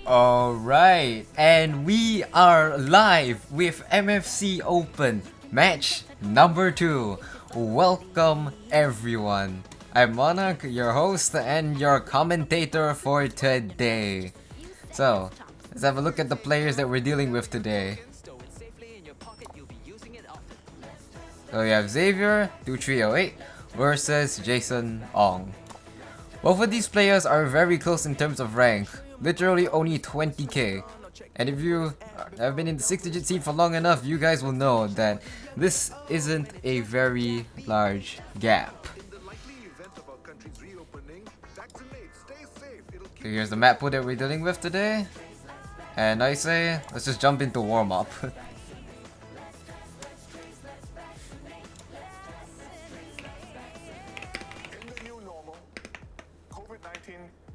Alright, and we are live with MFC Open match number 2. Welcome everyone. I'm Monarch, your host and your commentator for today. So, let's have a look at the players that we're dealing with today. So we have xavier2308 versus JasonOng. Both of these players are very close in terms of rank, literally only 20k. And if you have been in the 6-digit scene for long enough, you guys will know that this isn't a very large gap. So here's the map pool that we're dealing with today. And I say, let's just jump into warm-up.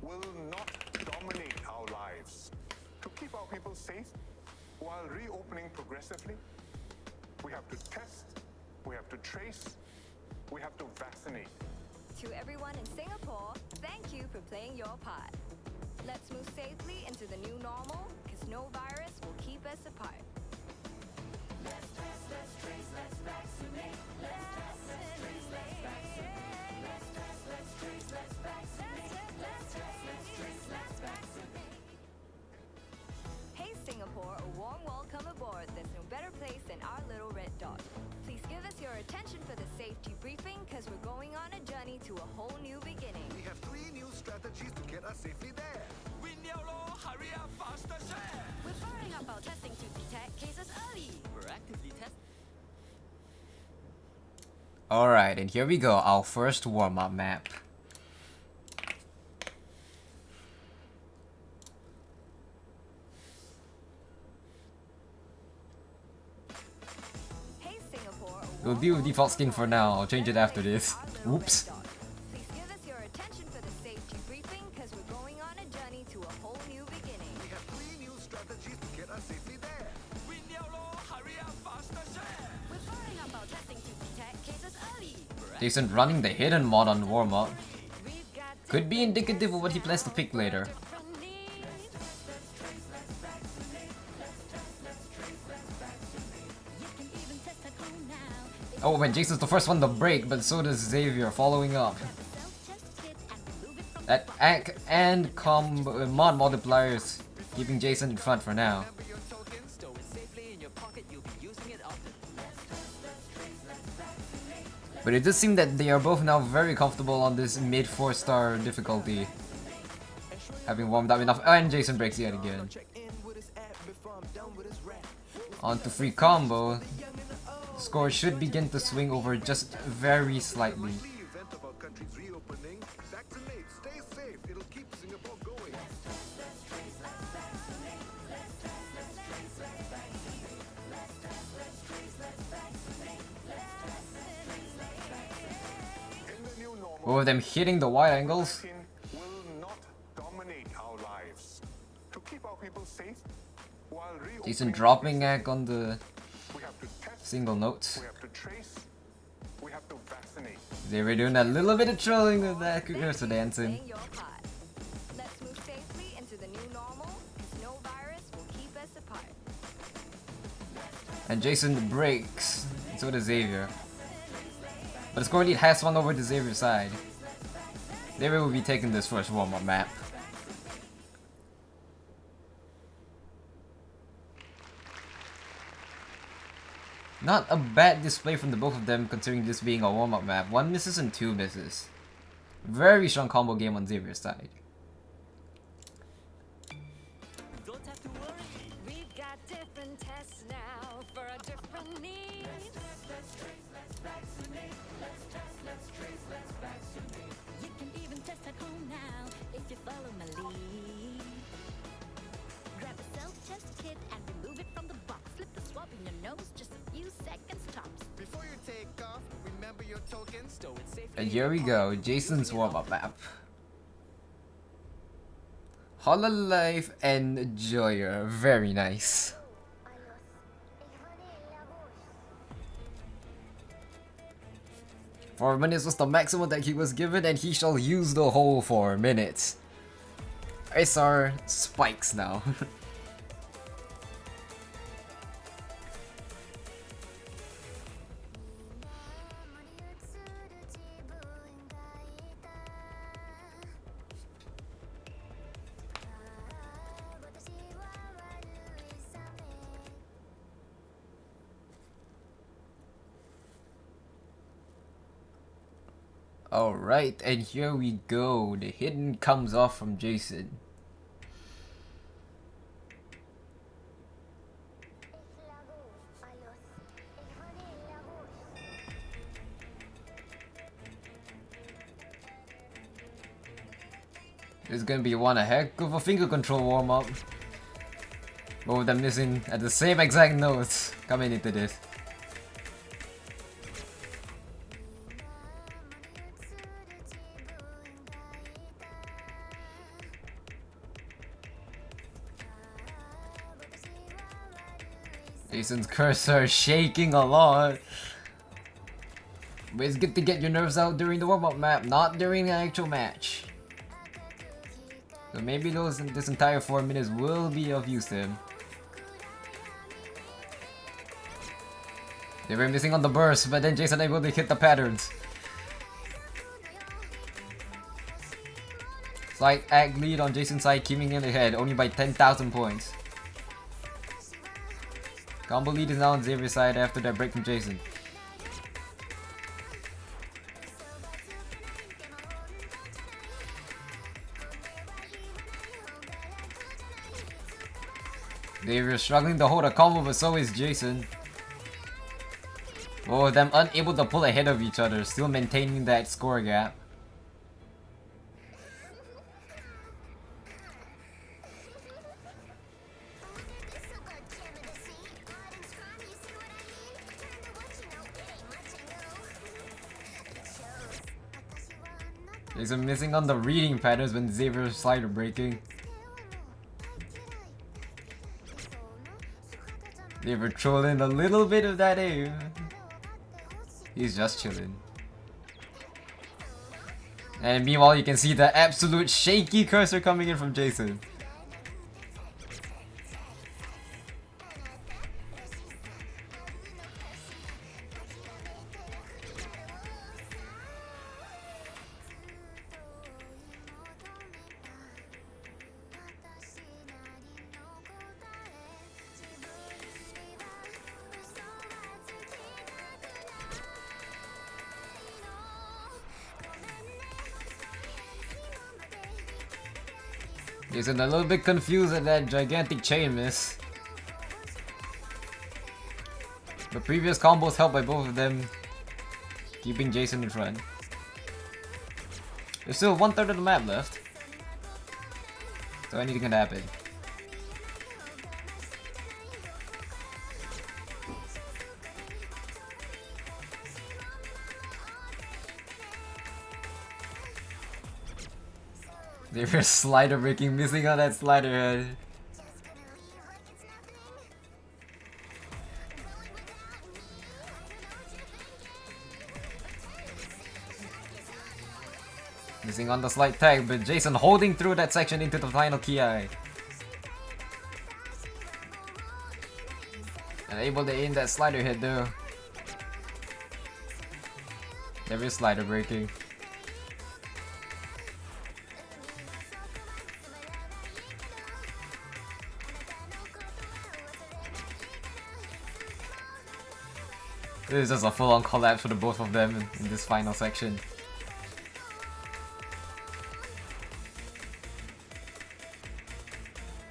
Will not dominate our lives. To keep our people safe while reopening progressively, we have to test, we have to trace, we have to vaccinate. To everyone in Singapore, thank you for playing your part. Let's move safely into the new normal, because no virus will keep us apart. Let's test, let's trace, let's vaccinate. Let's test, let's trace, let's vaccinate. Let's test, let's trace, let's vaccinate. Let's test, let's trace, let's vaccinate. Hey Singapore, a warm welcome aboard. There's no better place than our little red dot. Please give us your attention for the safety briefing, because we're going on a journey to a whole new beginning. We have 3 new strategies to get us safely there. Hurry up, faster, share! We're firing up our testing to detect cases early. We're actively testing. Alright, and here we go, our first warm-up map. Hey Singapore, We'll be with default skin for now, I'll change it after this. Oops. Please give us your attention for the safety briefing, because we're going on a journey to a whole new beginning. We have 3 new strategies to get us safely there. Hurry up, faster, share! We're firing up our testing to detect cases early. Jason running the hidden mod on warm-up. Could be indicative of what he plans to pick later. Oh, when Jason's the first one to break, but so does Xavier following up. That ACK and mod multipliers keeping Jason in front for now. But it does seem that they are both now very comfortable on this mid 4-star difficulty. Having warmed up enough, and Jason breaks yet again. On to free combo. Score should begin to swing over just very slightly. Both of them hitting the wide angles. Will not dominate our lives. To keep our people safe while reopening Jason dropping ACK on the we have to test, single notes. we have to trace, we have to vaccinate. They were doing a little bit of trolling with that cursor dancing. Playing your part. Let's move safely into the new normal, because no virus will keep us apart. And Jason breaks, and so does Xavier. But the score lead has swung over to Xavier's side. Xavier will be taking this first warm-up map. Not a bad display from the both of them considering this being a warm-up map. 1 misses and 2 misses. Very strong combo game on Xavier's side. Don't have to worry. We've got different tests now for a different need. Let's trace, let's vaccinate. Let's test, let's trace, let's vaccinate. You can even test at home now if you follow my lead. Grab a self-test kit and remove it from the box. Slip the swab in your nose, just a few seconds tops. Before you take off, remember your tokens. Stow it safely. And here we go, Jason's warm-up map. Hololive and Joyer, very nice. 4 minutes was the maximum that he was given, and he shall use the whole 4 minutes. Press our spikes now. Alright, and here we go. The hidden comes off from Jason. This is gonna be one heck of a finger control warm-up. Both of them missing at the same exact notes coming into this. Jason's cursor shaking a lot. But it's good to get your nerves out during the warm-up map, not during the actual match. So maybe this entire 4 minutes will be of use to him. They were missing on the burst, but then Jason able to hit the patterns. Slight ag lead on Jason's side, keeping him ahead, only by 10,000 points. Combo lead is now on Xavier's side after that break from Jason. Xavier struggling to hold a combo, but so is Jason. Both of them unable to pull ahead of each other, still maintaining that score gap. Jason missing on the reading patterns when Xavier's slider breaking. Xavier trolling a little bit of that aim. He's just chilling. And meanwhile, you can see the absolute shaky cursor coming in from Jason. Jason a little bit confused at that gigantic chain miss. The previous combos helped by both of them keeping Jason in front. There's still 1/3 of the map left, so anything can happen. They were slider breaking, missing on that slider head. Missing on the slight tag, but Jason holding through that section into the final KI. And able to aim that slider hit though. There is slider breaking. This is just a full-on collapse for the both of them in this final section.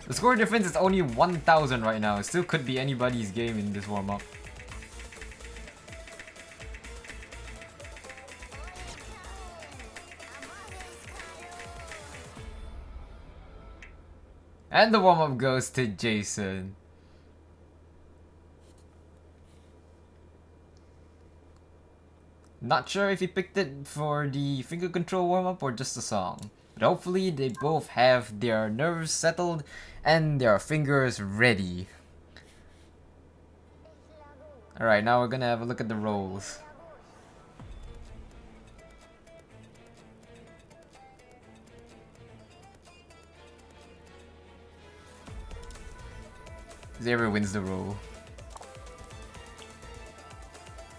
The score difference is only 1,000 right now. It still could be anybody's game in this warm-up. And the warm-up goes to Jason. Not sure if he picked it for the finger control warm-up or just the song. But hopefully they both have their nerves settled and their fingers ready. Alright, now we're gonna have a look at the rolls. Xavier wins the roll.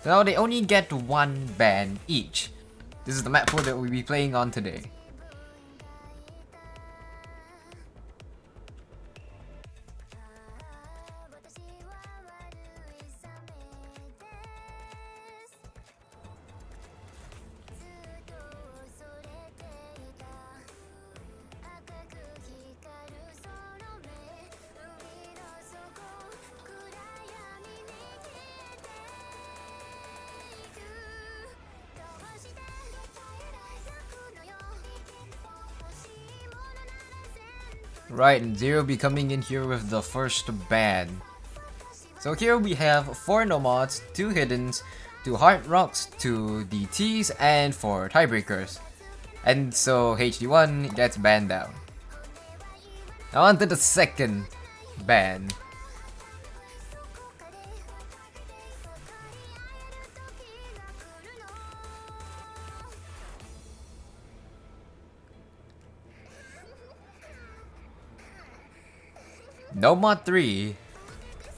So now they only get one ban each. This is the map pool that we'll be playing on today. Right, and Zero will be coming in here with the first ban. So here we have 4 nomads, 2 hiddens, 2 heart rocks, 2 DTs, and 4 tiebreakers. And so HD1 gets banned down. Now on to the second ban. Nomad 3,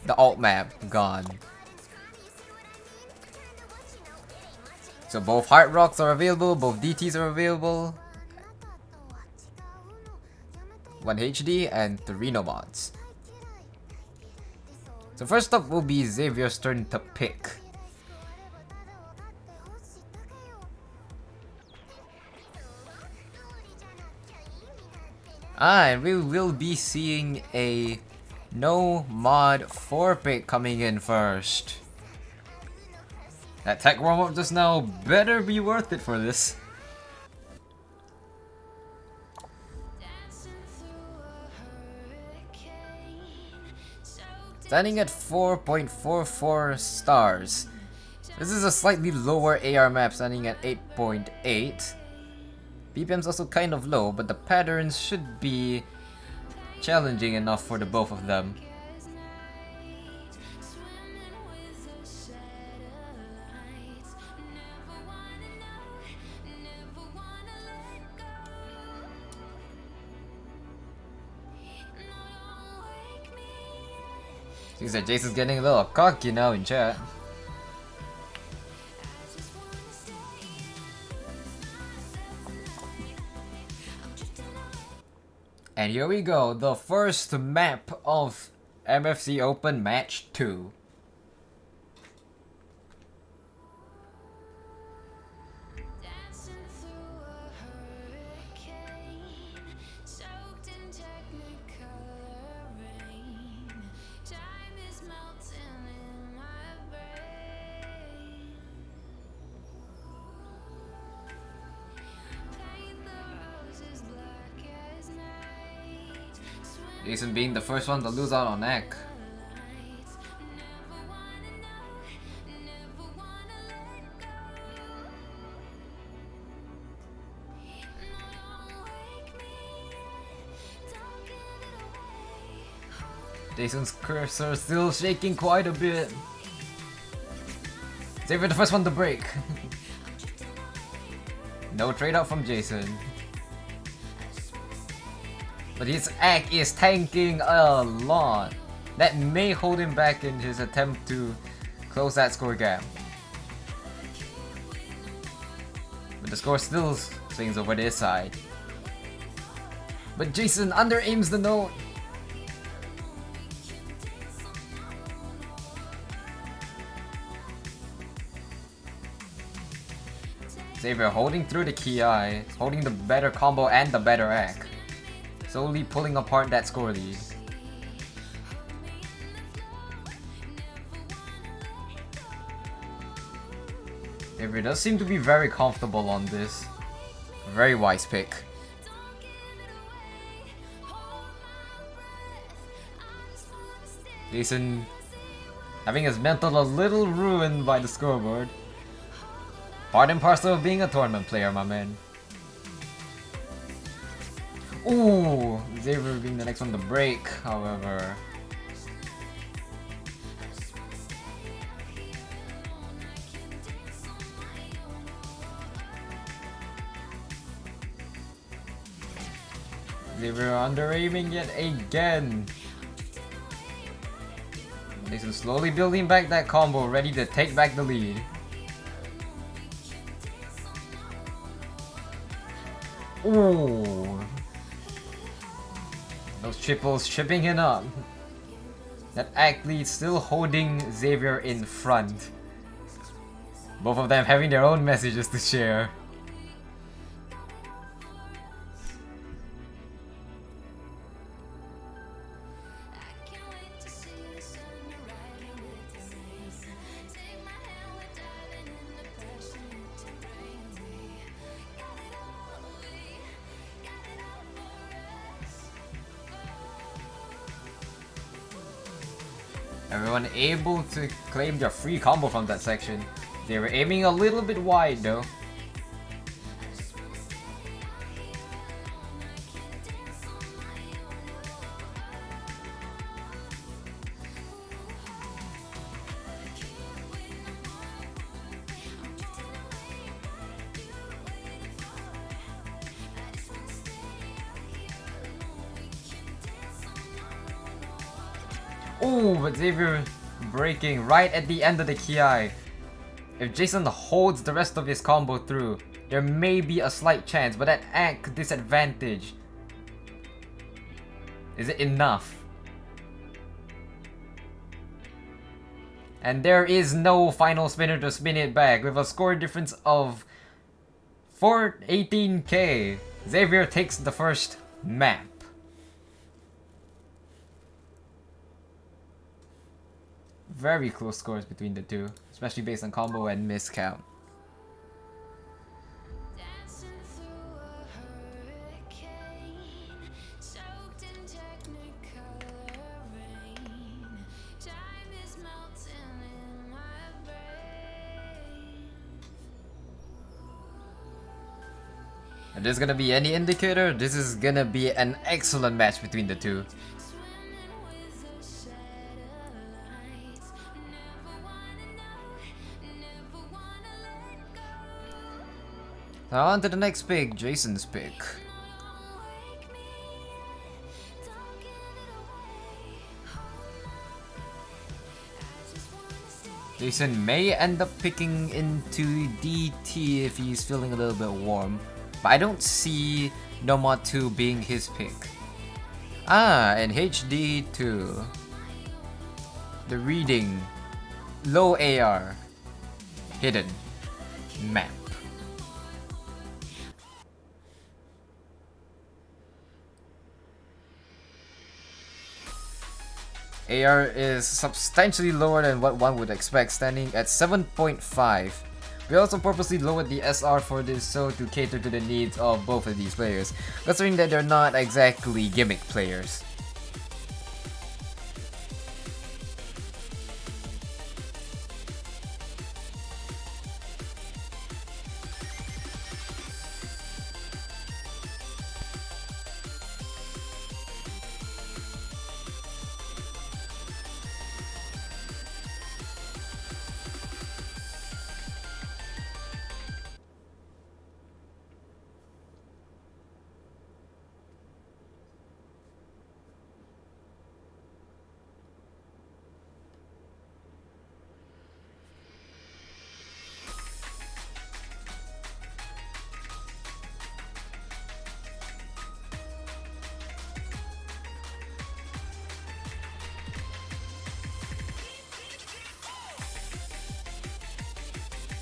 the alt map, gone. So both heart rocks are available, both DTs are available. 1 HD and 3 nomads. So first up will be Xavier's turn to pick. And we will be seeing a no mod 4 pick coming in first. That tech warm up just now better be worth it for this. Standing at 4.44 stars. This is a slightly lower AR map, standing at 8.8. BPM's also kind of low, but the patterns should be challenging enough for the both of them. Seems that Jason's getting a little cocky now in chat. And here we go, the first map of MFC Open Match 2. Jason being the first one to lose out on neck. Jason's cursor still shaking quite a bit. Xavier the first one to break. No trade out from Jason. But his act is tanking a lot. That may hold him back in his attempt to close that score gap. But the score still swings over to his side. But Jason under aims the note. Xavier holding through the Ki, holding the better combo and the better act. Slowly pulling apart that score lead. Xavier does seem to be very comfortable on this. Very wise pick. Jason having his mental a little ruined by the scoreboard. Part and parcel of being a tournament player, my man. Ooh, Xavier being the next one to break, however. Xavier under aiming yet again. Jason slowly building back that combo, ready to take back the lead. Ooh. Those triples chipping him up. That act lead still holding Xavier in front. Both of them having their own messages to share. Everyone able to claim their free combo from that section. They were aiming a little bit wide though. Ooh, but Xavier breaking right at the end of the Ki. If Jason holds the rest of his combo through, there may be a slight chance, but that act disadvantage, is it enough? And there is no final spinner to spin it back with a score difference of 418k. Xavier takes the first map. Very close scores between the two, especially based on combo and miss count. If there's gonna be any indicator, this is gonna be an excellent match between the two. Now on to the next pick, Jason's pick. Jason may end up picking into DT if he's feeling a little bit warm, but I don't see No Mod 2 being his pick. Ah, and HD2. The reading, low AR, hidden map. AR is substantially lower than what one would expect, standing at 7.5. We also purposely lowered the SR for this so to cater to the needs of both of these players, considering that they're not exactly gimmick players.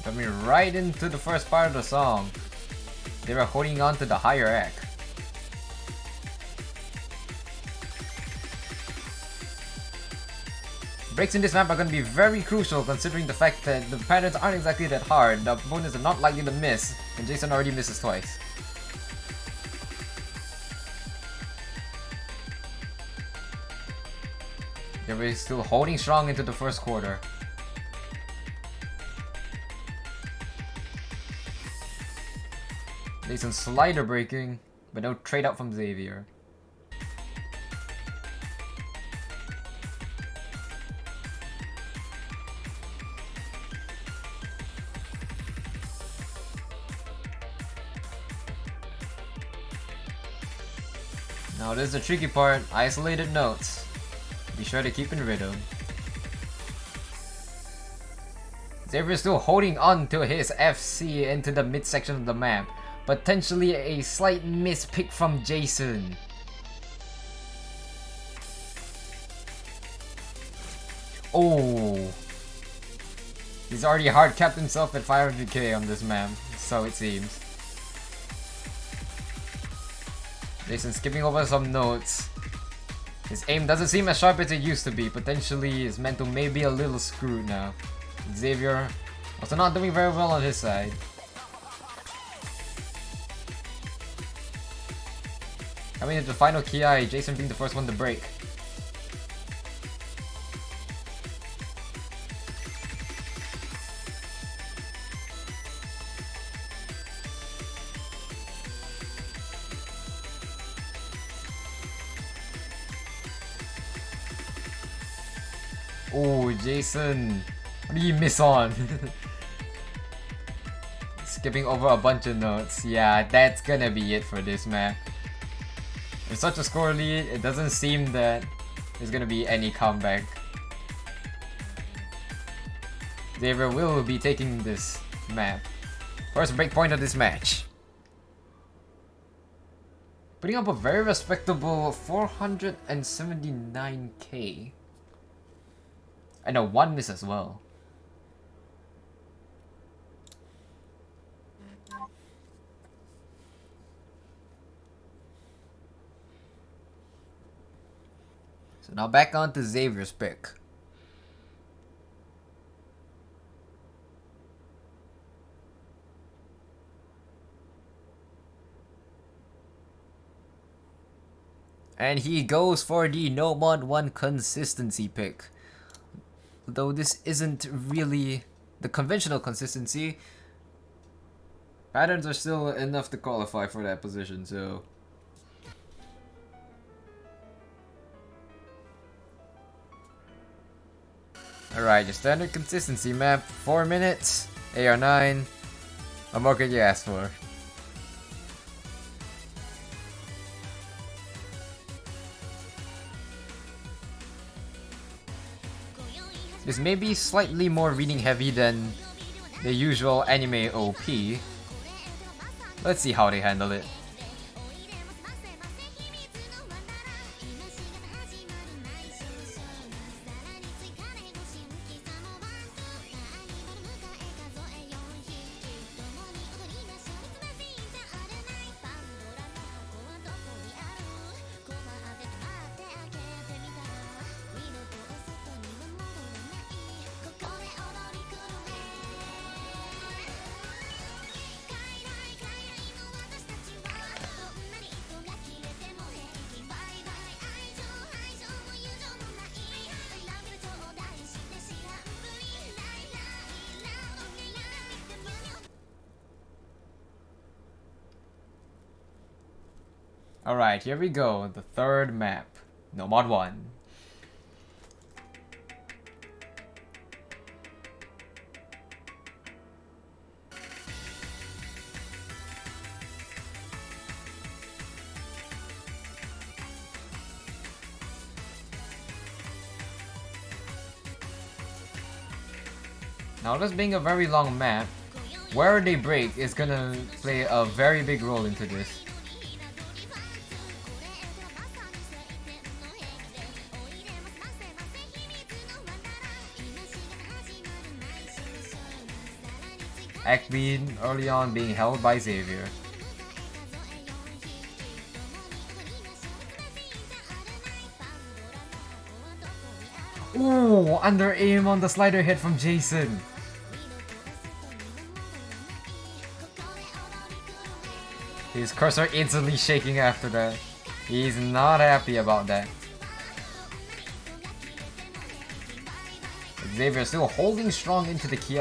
Coming right into the first part of the song. They were holding on to the higher act. Breaks in this map are going to be very crucial considering the fact that the patterns aren't exactly that hard, the opponents are not likely to miss, and Jason already misses twice. They were still holding strong into the first quarter. Jason slider breaking, but no trade out from Xavier. Now this is the tricky part, isolated notes. Be sure to keep in rhythm. Xavier still holding on to his FC into the midsection of the map. Potentially a slight mispick from Jason. Oh. He's already hard capped himself at 500k on this map, so it seems. Jason skipping over some notes. His aim doesn't seem as sharp as it used to be. Potentially his mental may be a little screwed now. Xavier also not doing very well on his side. Coming into the final KI, Jason being the first one to break. Oh, Jason, what did you miss on? Skipping over a bunch of notes. Yeah, that's gonna be it for this map. With such a score lead, it doesn't seem that there's gonna be any comeback. Xavier will be taking this map. First breakpoint of this match. Putting up a very respectable 479k. And a 1 miss as well. So now back on to Xavier's pick. And he goes for the no mod 1 consistency pick. Though this isn't really the conventional consistency, patterns are still enough to qualify for that position, so... Alright, your standard consistency map, 4 minutes, AR9. What more could you ask for? This may be slightly more reading heavy than the usual anime OP. Let's see how they handle it. Alright, here we go, the third map. No mod 1. Now this being a very long map, where they break is gonna play a very big role into this. Akbean early on being held by Xavier. Ooh, under aim on the slider hit from Jason. His cursor instantly shaking after that. He's not happy about that. Xavier still holding strong into the Ki.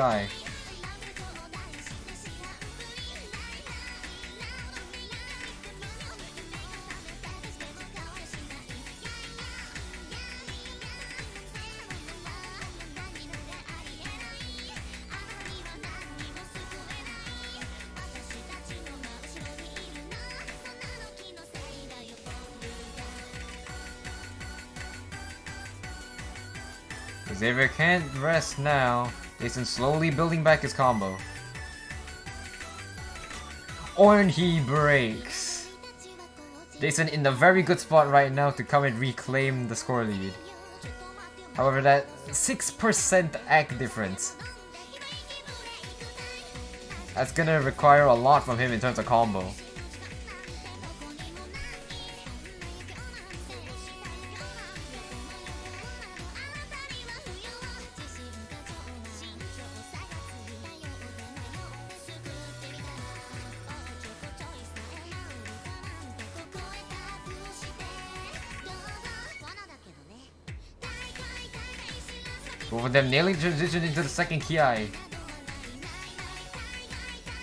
Xavier can't rest now. Jason slowly building back his combo. And he breaks. Jason in a very good spot right now to come and reclaim the score lead. However, that 6% act difference, that's gonna require a lot from him in terms of combo. Both of them nailing transition into the second Ki.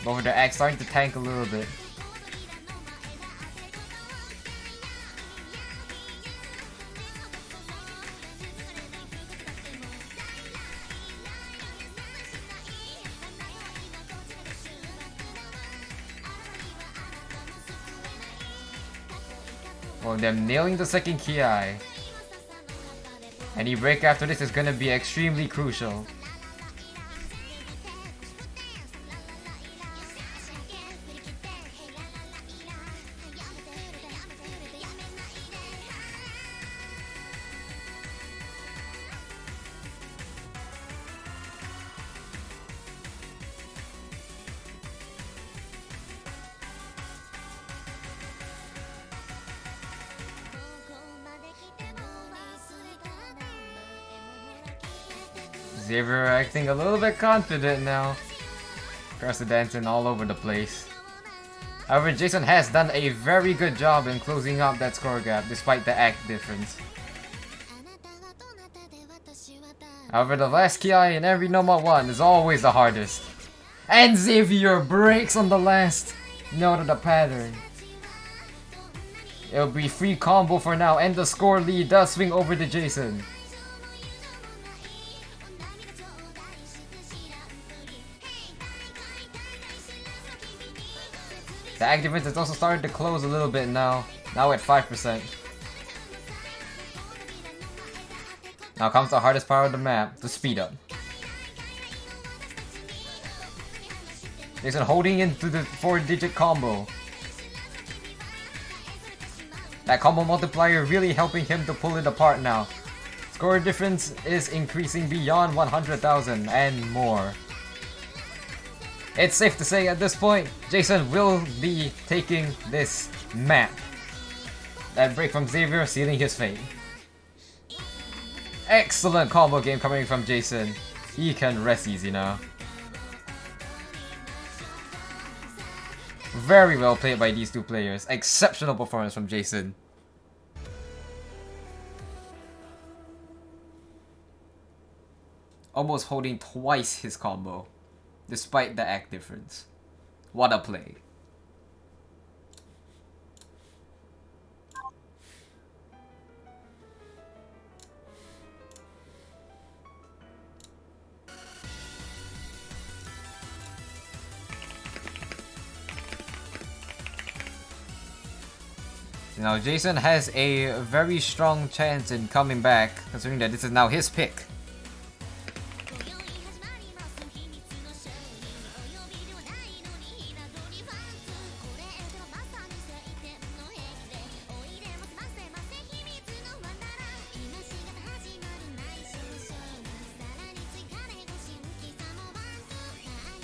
Both of their acts starting to tank a little bit. Both of them nailing the second Ki. Any break after this is gonna be extremely crucial. Xavier acting a little bit confident now. Cursor dancing all over the place. However, Jason has done a very good job in closing up that score gap despite the act difference. However, the last Ki in every normal one is always the hardest. And Xavier breaks on the last note of the pattern. It'll be free combo for now, and the score lead does swing over to Jason. The act difference has also started to close a little bit now at 5%. Now comes the hardest part of the map, the speed up. Jason holding into the 4-digit combo. That combo multiplier really helping him to pull it apart now. Score difference is increasing beyond 100,000 and more. It's safe to say at this point, Jason will be taking this map. That break from Xavier sealing his fate. Excellent combo game coming from Jason. He can rest easy now. Very well played by these two players. Exceptional performance from Jason. Almost holding twice his combo, despite the act difference. What a play. Now Jason has a very strong chance in coming back, considering that this is now his pick.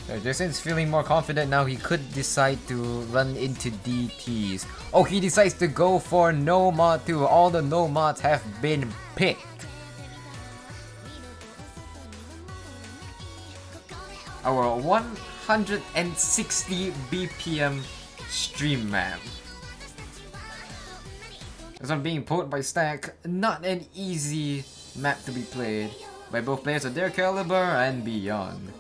So Jason's feeling more confident now. He could decide to run into DTs. Oh, he decides to go for no mod too. All the no mods have been picked. Our 160 BPM stream map. This one being pulled by Stack. Not an easy map to be played by both players of their caliber and beyond.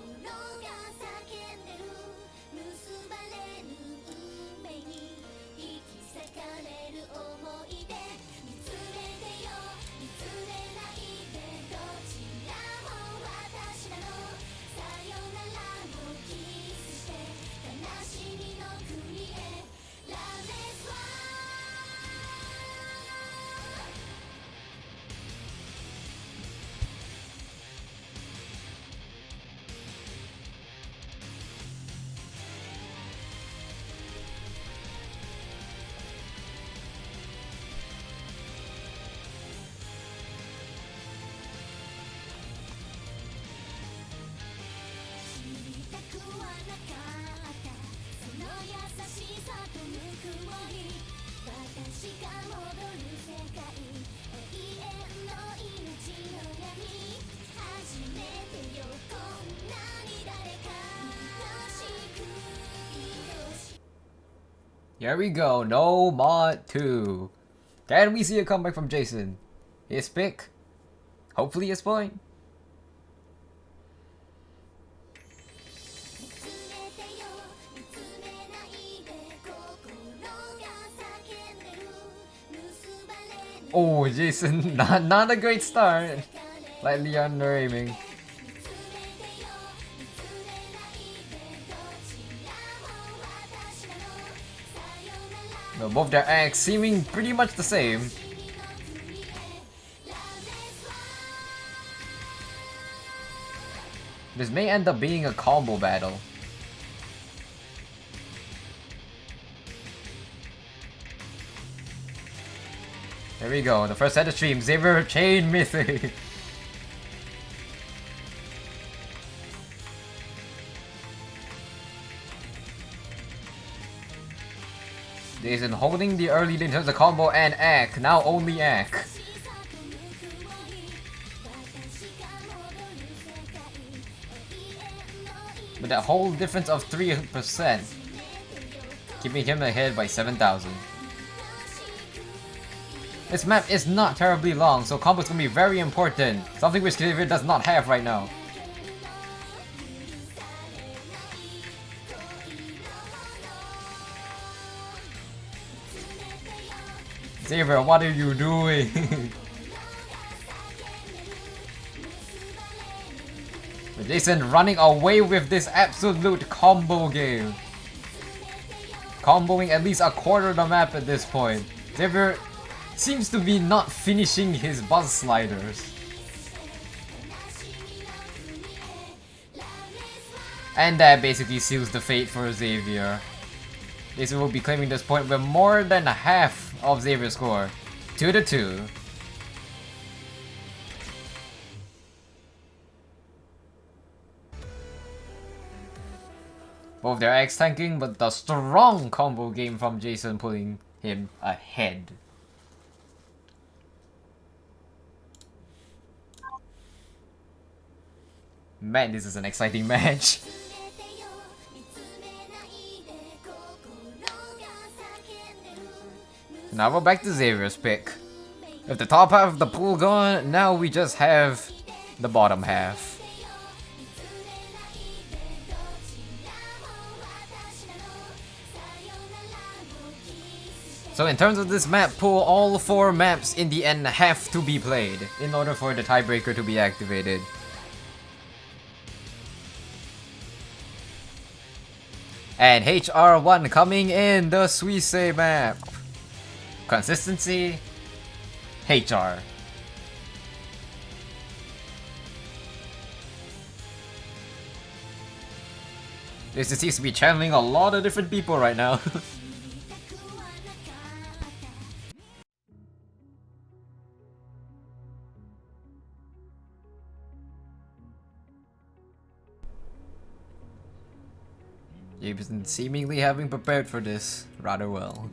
Here we go, no mod 2. Can we see a comeback from Jason? His pick? Hopefully his point. Oh, Jason, not a great start. Slightly under aiming. No, both their acts seeming pretty much the same. This may end up being a combo battle. There we go, the first set of stream, Xavier chain missing. Jason holding the early lead in terms of combo and Ack, now only Ack. But that whole difference of 3%, keeping him ahead by 7,000. This map is not terribly long, so combo is going to be very important, something which Xavier does not have right now. Xavier, what are you doing? But Jason running away with this absolute combo game. Comboing at least a quarter of the map at this point. Xavier seems to be not finishing his buzz sliders. And that basically seals the fate for Xavier. Jason will be claiming this point with more than half of Xavier's score. 2-2. Both their X tanking, but the strong combo game from Jason pulling him ahead. Man, this is an exciting match. Now we're back to Xavier's pick. With the top half of the pool gone, now we just have the bottom half. So in terms of this map pool, all 4 maps in the end have to be played in order for the tiebreaker to be activated. And HR1 coming in, the Suisse map. Consistency, HR. This seems to be channeling a lot of different people right now. Jason seemingly having prepared for this rather well.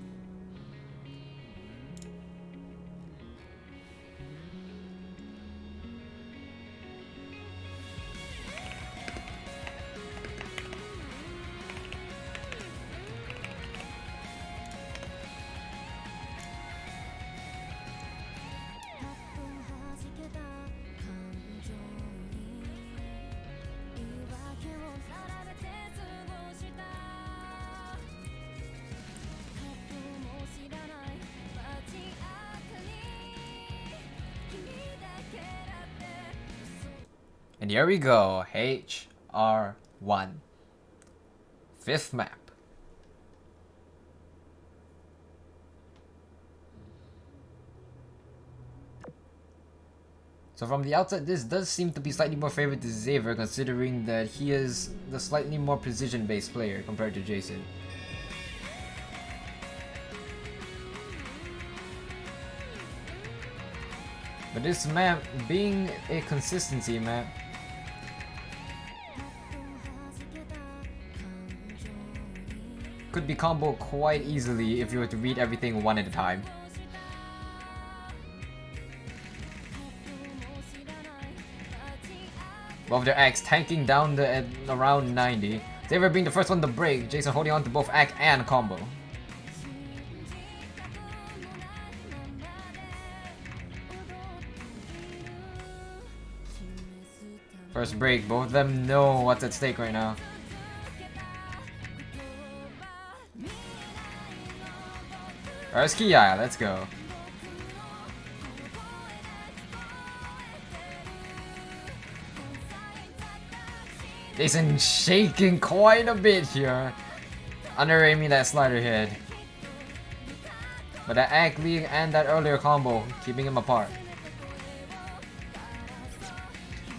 And here we go, HR1. 5th map. So from the outset, this does seem to be slightly more favored to Xavier, considering that he is the slightly more precision-based player compared to Jason. But this map being a consistency map, could be comboed quite easily if you were to read everything one at a time. Both their acts tanking down at around 90. Xavier being the first one to break, Jason holding on to both act and combo. First break, both of them know what's at stake right now. Where's Kia? Let's go. Jason shaking quite a bit here. Under-aiming that slider hit. But that act lead and that earlier combo keeping him apart.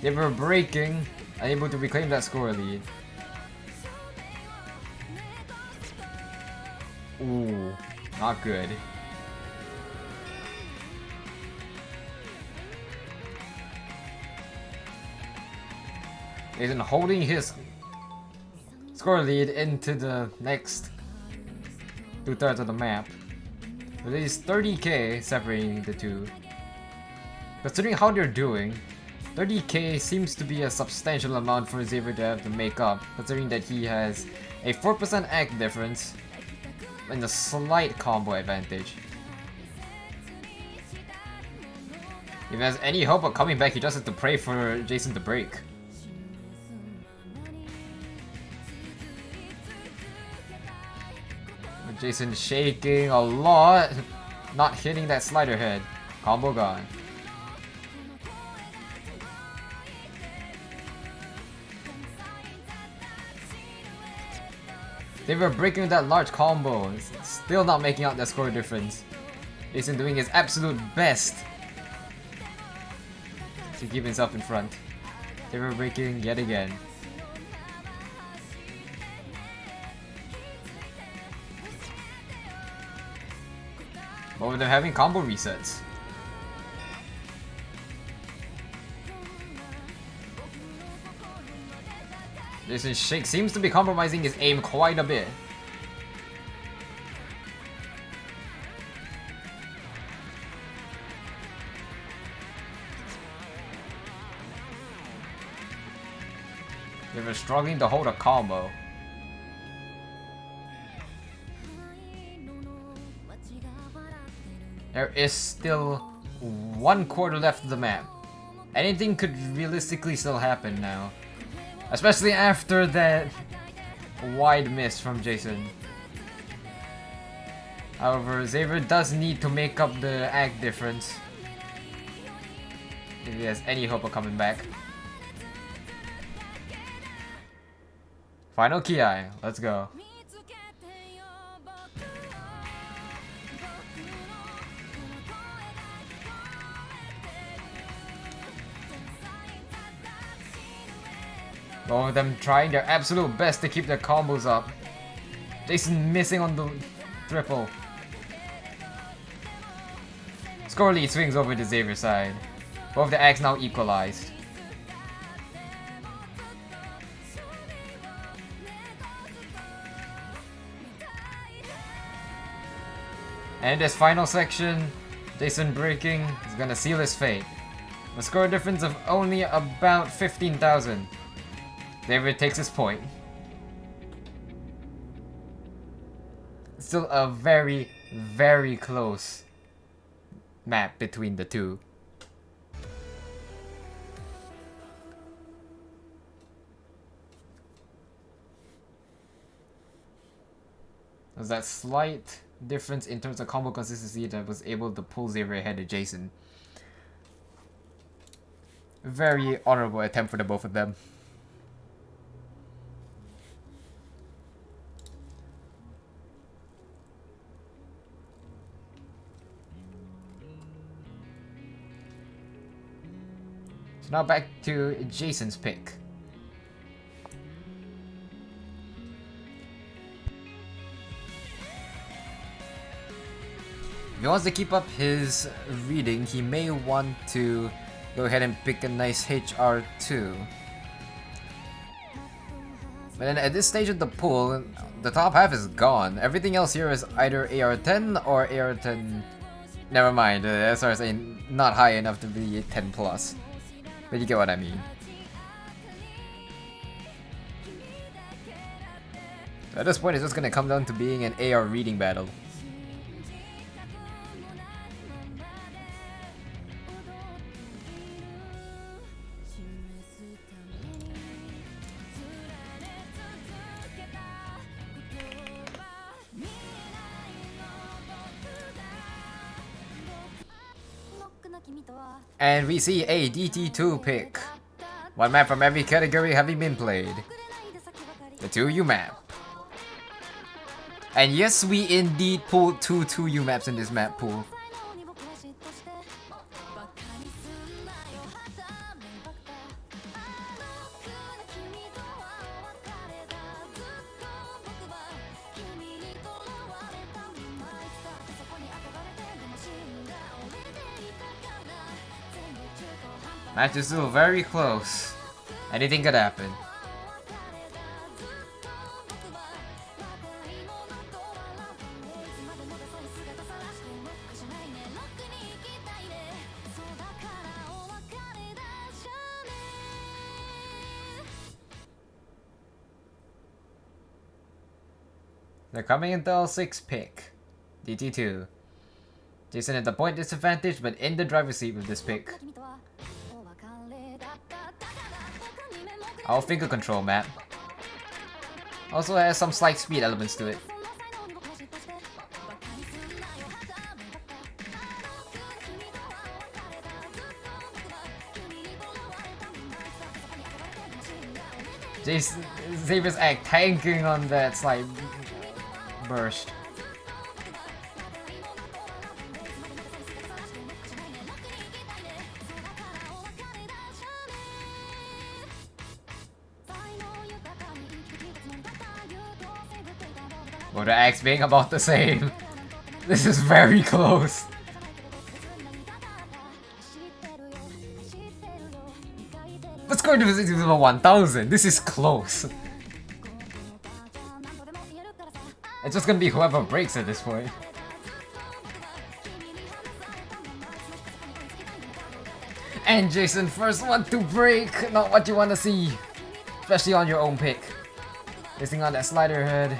They were breaking, unable to reclaim that score lead. Ooh, not good. Jason holding his score lead into the next 2/3 of the map. But it is 30k separating the two. Considering how they're doing, 30k seems to be a substantial amount for Xavier to have to make up, considering that he has a 4% act difference and a slight combo advantage. If he has any hope of coming back, he just has to pray for Jason to break. Jason shaking a lot, not hitting that slider head. Combo gone. They were breaking with that large combo, still not making out that score difference. Jason doing his absolute best to keep himself in front. They were breaking yet again. Both of them having combo resets. Jason Shake seems to be compromising his aim quite a bit. They were struggling to hold a combo. There is still 1/4 left of the map. Anything could realistically still happen now. Especially after that wide miss from Jason. However, Xavier does need to make up the act difference if he has any hope of coming back. Final Ki, let's go. Both of them trying their absolute best to keep their combos up. Jason missing on the triple. Score lead swings over to Xavier's side. Both the acts now equalized. And in this final section, Jason breaking is gonna seal his fate. A score difference of only about 15,000. Xavier takes his point. Still a very, very close map between the two. There's that slight difference in terms of combo consistency that was able to pull Xavier ahead of Jason. Very honorable attempt for the both of them. So now back to Jason's pick. If he wants to keep up his reading, he may want to go ahead and pick a nice HR2. But then at this stage of the pool, the top half is gone. Everything else here is either AR10 or AR10. Never mind, the SRS not high enough to be 10 plus. But you get what I mean. At this point, it's just gonna come down to being an AR reading battle. And we see a DT2 pick. One map from every category having been played. The 2U map. And yes, we indeed pulled two 2U maps in this map pool. Match is still very close. Anything could happen. They're coming into L6 pick. DT2. Jason at the point disadvantage, but in the driver's seat with this pick. Our finger control map. Also has some slight speed elements to it. Xavier's act tanking on that slight burst. Or the axe being about the same. This is very close. Let's go to 1000. This is close. It's just gonna be whoever breaks at this point. And Jason, first one to break. Not what you want to see. Especially on your own pick. Missing on that slider head.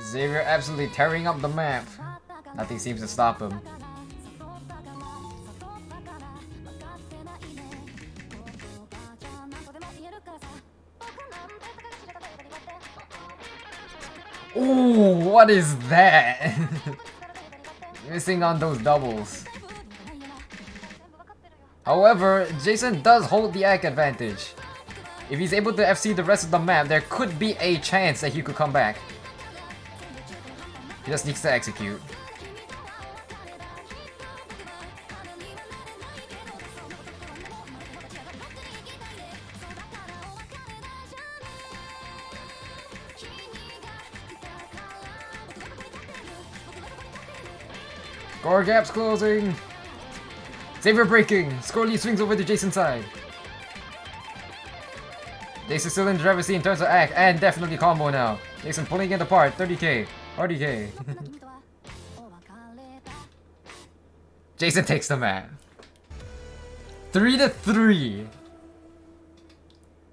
Xavier absolutely tearing up the map. Nothing seems to stop him. Ooh, what is that? Missing on those doubles. However, Jason does hold the ACK advantage. If he's able to FC the rest of the map, there could be a chance that he could come back. He just needs to execute. Score gaps closing. Xavier breaking. Score lead swings over to Jason's side. Jason still in the driver's seat in terms of act and definitely combo now. Jason pulling it apart. 30k. 40k. Jason takes the map. 3-3.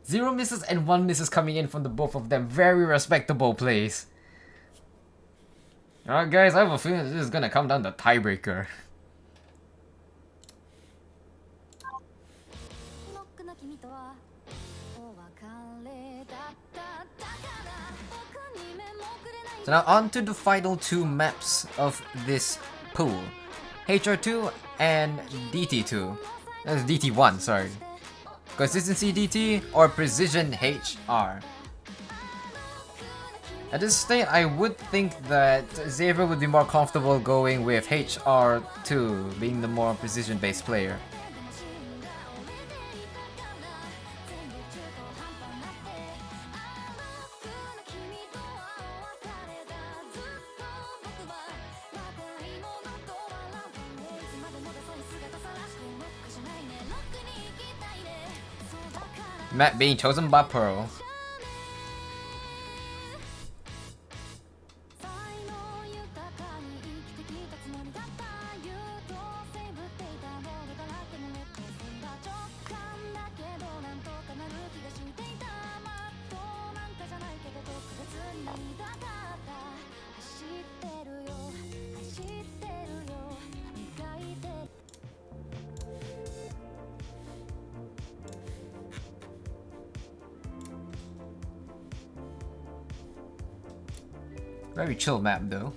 0 misses and 1 misses coming in from the both of them. Very respectable plays. Alright guys, I have a feeling this is gonna come down to tiebreaker. So now on to the final 2 maps of this pool. HR2 and DT2. That's DT1, sorry. Consistency DT or Precision HR. At this state, I would think that Xavier would be more comfortable going with HR2, being the more precision-based player. Map being chosen by Pearl. Very chill map though.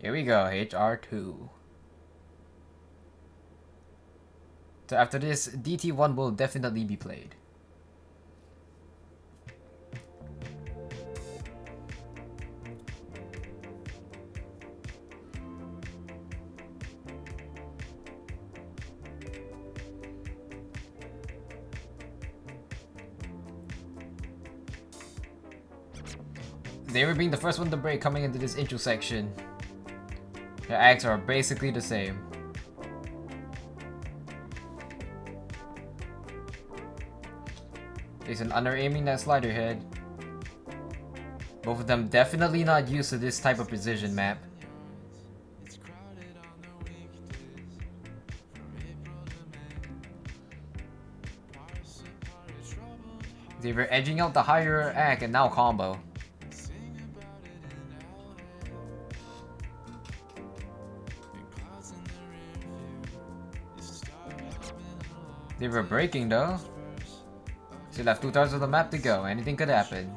Here we go, HR2. So after this, DT1 will definitely be played. They were being the first one to break coming into this intro section. The acts are basically the same. Jason under aiming that slider head. Both of them definitely not used to this type of precision map. They were edging out the higher act and now combo. They were breaking though. Still have 2/3 of the map to go. Anything could happen.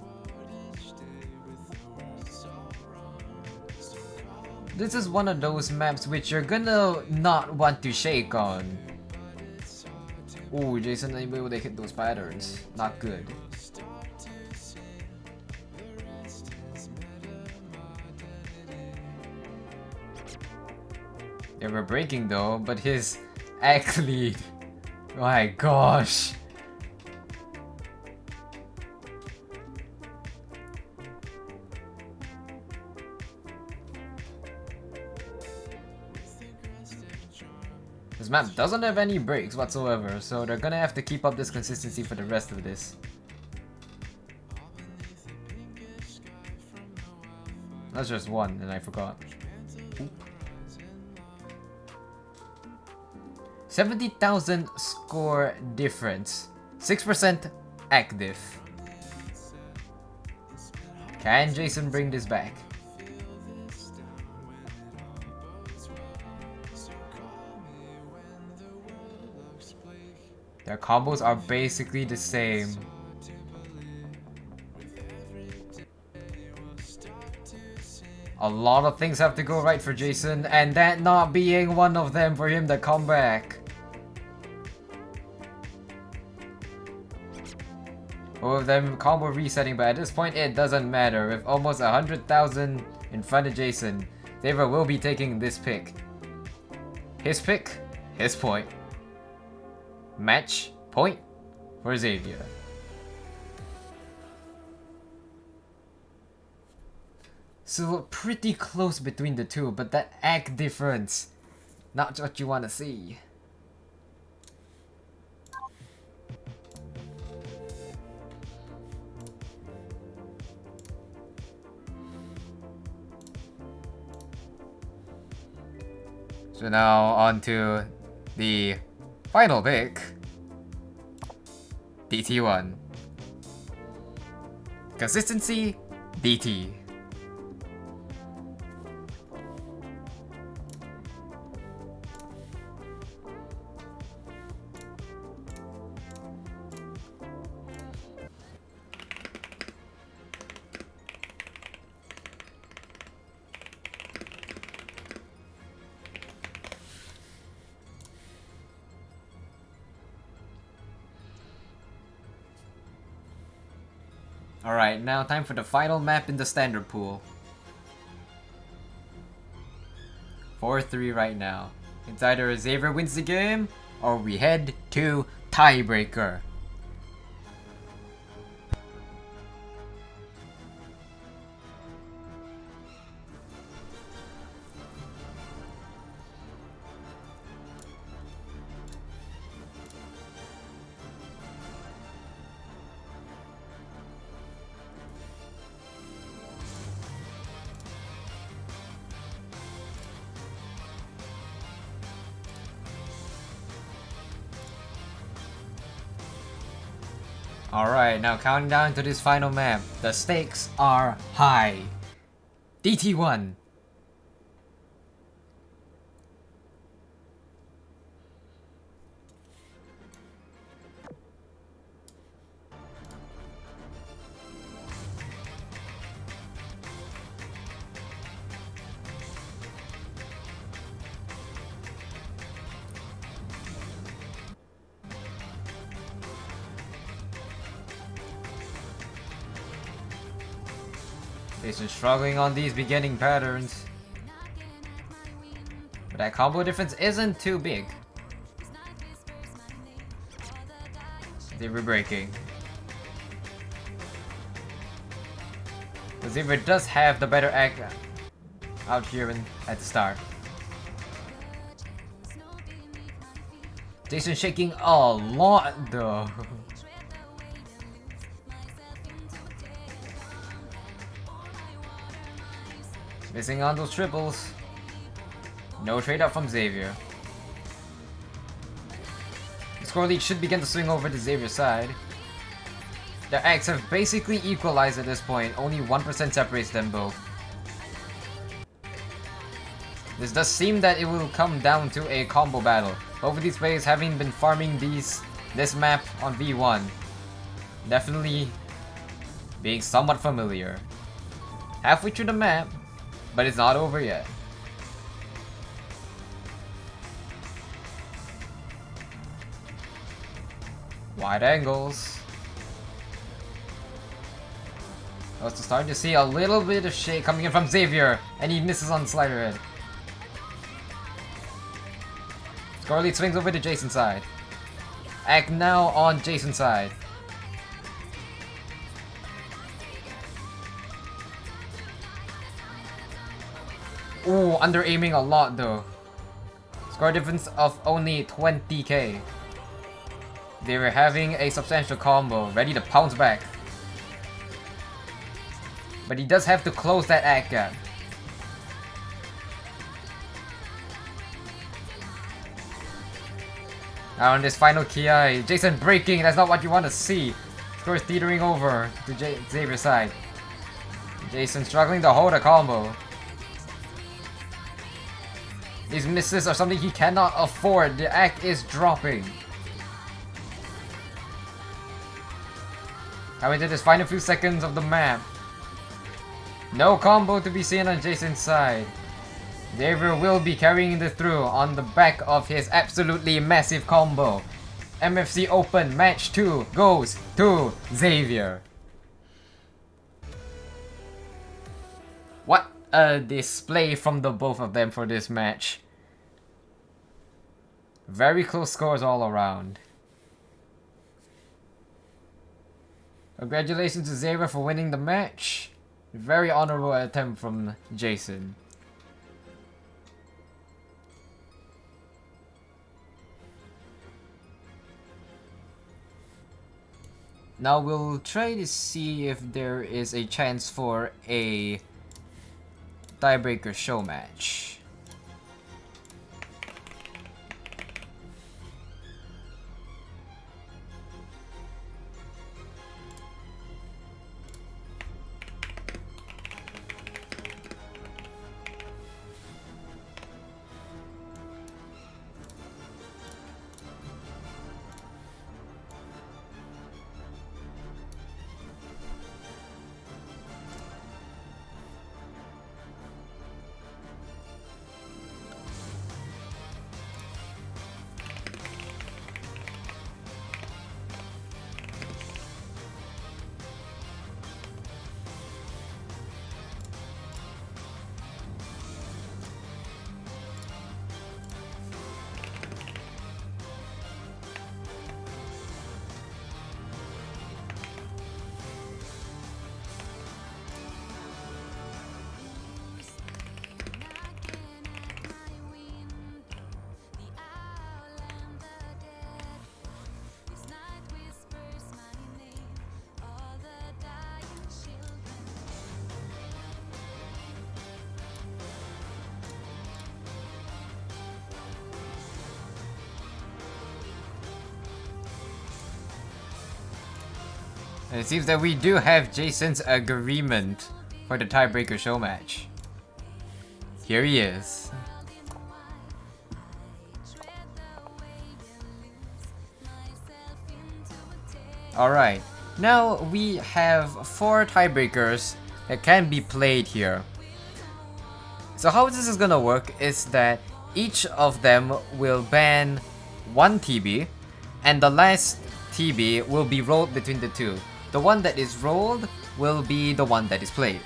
This is one of those maps which you're gonna not want to shake on. Ooh, Jason able to hit those patterns. Not good. They were breaking though, but his act lead. My gosh. This map doesn't have any breaks whatsoever, so they're gonna have to keep up this consistency for the rest of this. That's just one, and I forgot. Oop. 70,000 score difference. 6% active. Can Jason bring this back? Their combos are basically the same. A lot of things have to go right for Jason, and that not being one of them for him to come back. Both of them combo resetting, but at this point it doesn't matter. With almost 100,000 in front of Jason, Xavier will be taking this pick. His pick, his point. Match point for Xavier. So pretty close between the two, but that act difference, not what you want to see. So now on to the final pick, DT1. Consistency, DT. Alright, now time for the final map in the standard pool. 4-3 right now. It's either Xavier wins the game, or we head to tiebreaker. Alright, now counting down to this final map. The stakes are high. DT1. Jason struggling on these beginning patterns. But that combo difference isn't too big. They were breaking. But Xavier does have the better act out here at the start. Jason shaking a lot though. Missing on those triples. No trade up from Xavier. The score lead should begin to swing over to Xavier's side. Their acts have basically equalized at this point, only 1% separates them both. This does seem that it will come down to a combo battle. Both of these players having been farming this map on V1. Definitely being somewhat familiar. Halfway through the map, but it's not over yet. Wide angles. Also starting to see a little bit of shake coming in from Xavier, and he misses on the slider head. Score lead swings over to Jason's side. Act now on Jason's side. Ooh, under aiming a lot though. Score difference of only 20k. They were having a substantial combo, ready to pounce back. But he does have to close that act gap. Now on this final Ki, Jason breaking, that's not what you want to see. Score is teetering over to Xavier's side. Jason struggling to hold a combo. These misses are something he cannot afford. The act is dropping. Now into this final few seconds of the map. No combo to be seen on Jason's side. Xavier will be carrying this through on the back of his absolutely massive combo. MFC Open Match 2 goes to Xavier. What a display from the both of them for this match. Very close scores all around. Congratulations to Xavier for winning the match. Very honorable attempt from Jason. Now we'll try to see if there is a chance for a tiebreaker show match. And it seems that we do have Jason's agreement for the tiebreaker show match. Here he is. Alright, now we have 4 tiebreakers that can be played here. So how this is gonna work is that each of them will ban 1 TB, and the last TB will be rolled between the two. The one that is rolled will be the one that is played.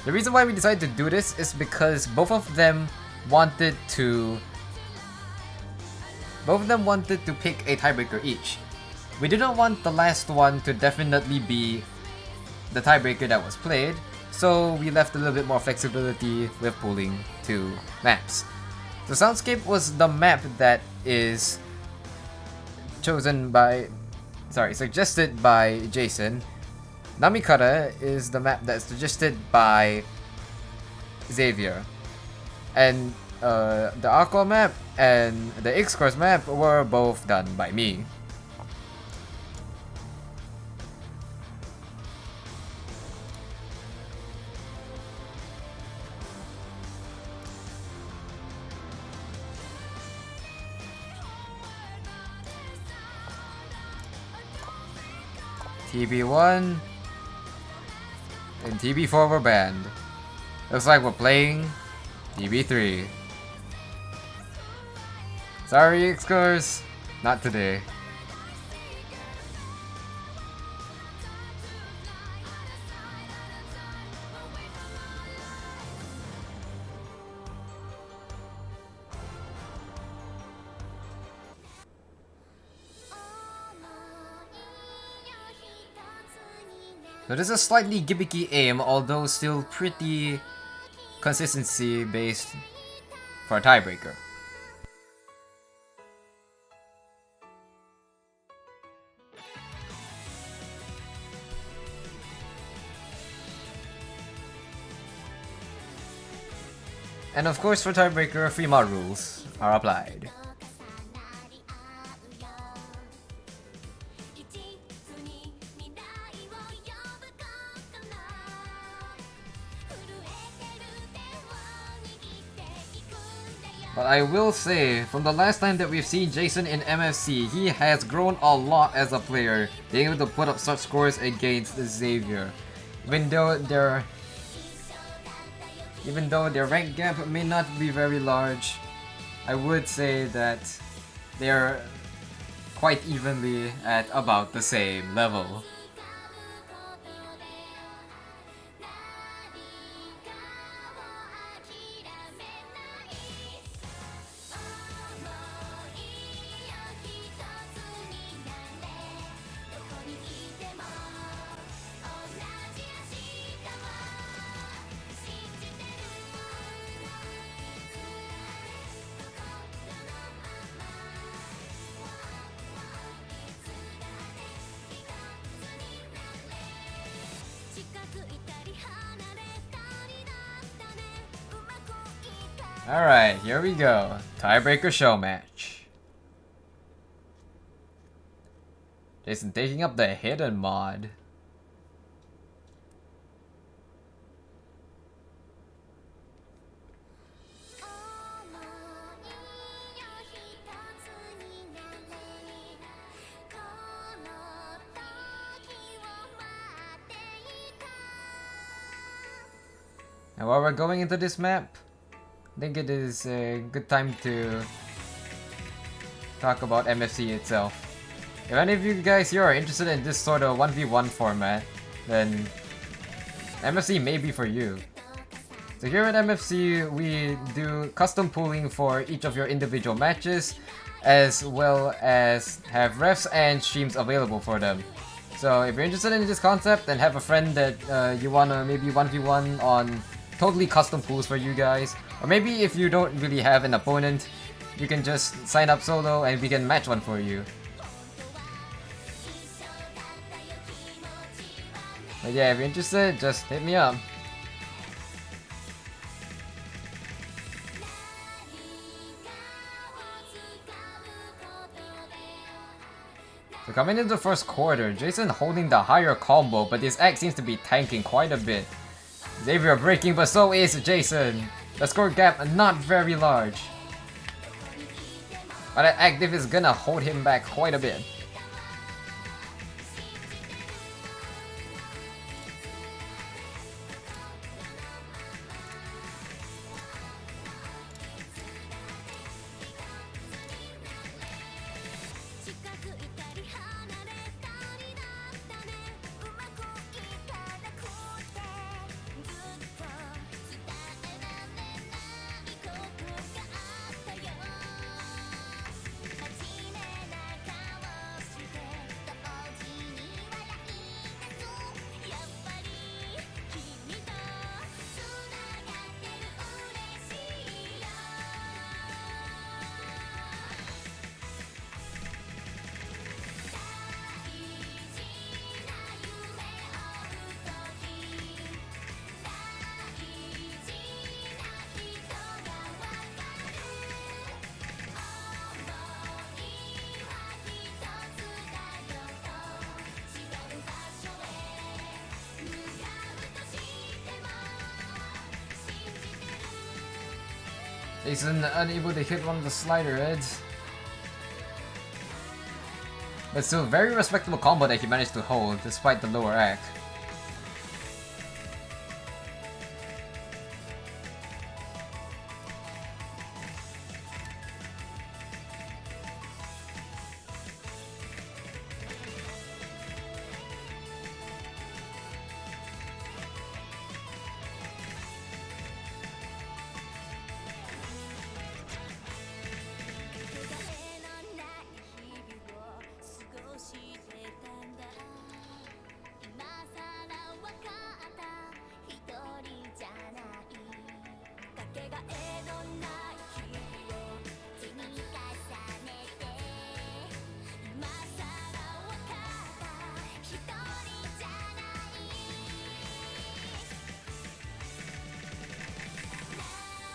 The reason why we decided to do this is because both of them wanted to pick a tiebreaker each. We didn't want the last one to definitely be the tiebreaker that was played, so we left a little bit more flexibility with pooling 2 maps. So Soundscape was the map that is suggested by Jason. Namikara is the map that's suggested by Xavier. And the Aqua map and the X-Course map were both done by me. TB1 and TB4 were banned. Looks like we're playing TB3. Sorry, X-Course, not today. So this is a slightly gimmicky aim, although still pretty consistency based for a tiebreaker. And of course for tiebreaker, free mod rules are applied. But I will say, from the last time that we've seen Jason in MFC, he has grown a lot as a player, being able to put up such scores against Xavier. Even though their rank gap may not be very large, I would say that they're quite evenly at about the same level. Alright, here we go. Tiebreaker show match. Jason taking up the hidden mod. And while we're going into this map, I think it is a good time to talk about MFC itself. If any of you guys here are interested in this sort of 1v1 format, then MFC may be for you. So here at MFC, we do custom pooling for each of your individual matches, as well as have refs and streams available for them. So if you're interested in this concept and have a friend that you wanna maybe 1v1 on totally custom pools for you guys, or maybe if you don't really have an opponent, you can just sign up solo and we can match one for you. But yeah, if you're interested, just hit me up. So So coming into the first quarter, Jason holding the higher combo, but this X seems to be tanking quite a bit. Xavier breaking, but so is Jason. The score gap not very large. But that active is gonna hold him back quite a bit. Jason unable to hit one of the slider heads. But still, very respectable combo that he managed to hold despite the lower rack.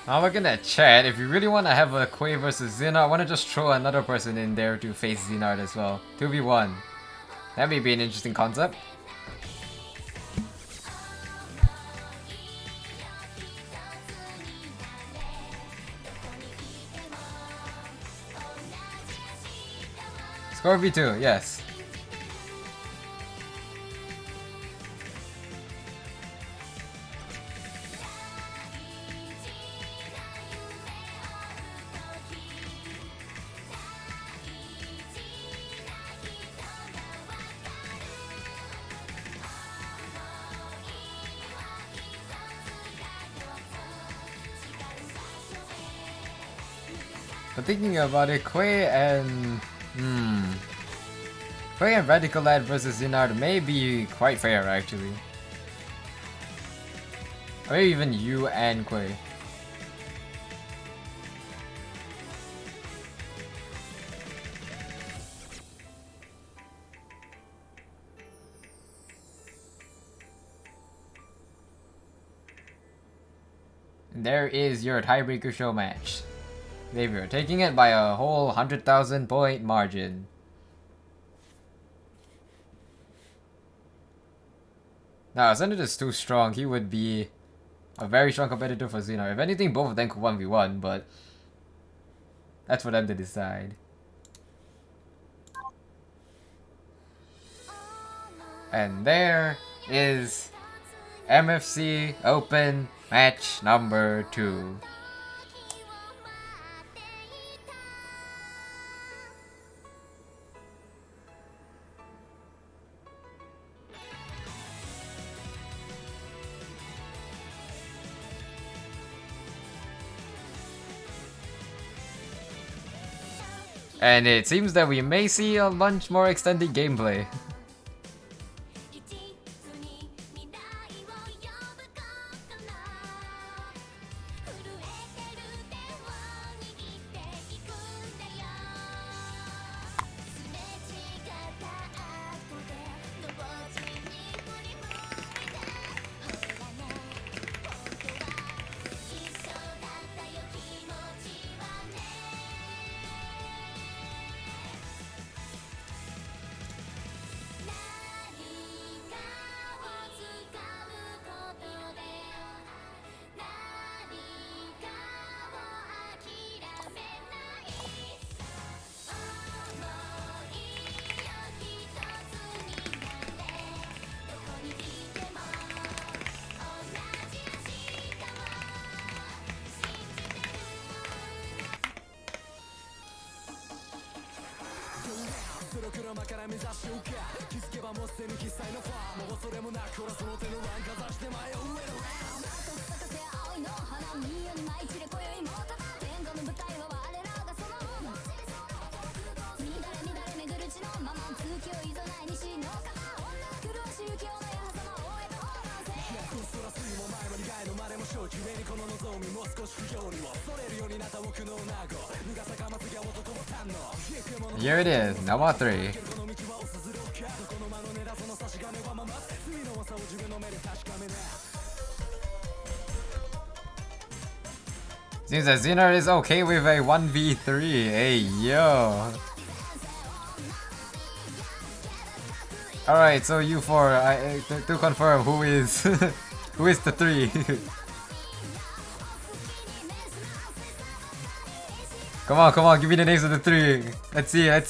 Now we're gonna chat. If you really want to have a Quay versus Xenard, I want to just throw another person in there to face Xenard as well. 2v1. That may be an interesting concept. Score v2, yes. But thinking about it, Quay and Radical Lad versus Xenard may be quite fair actually. Or maybe even you and Quay. And there is your tiebreaker show match. Xavier taking it by a whole 100,000 point margin. Now, Xenard is too strong. He would be a very strong competitor for Xenard. If anything, both of them could 1v1, but that's for them to decide. And there is MFC Open match number 2. And it seems that we may see a much more extended gameplay. Here it is, number 3. Seems that Xener is okay with a 1v3. Hey, yo. Alright, so you four, to confirm, who is who is the 3? Come on, give me the names of the 3. Let's see it.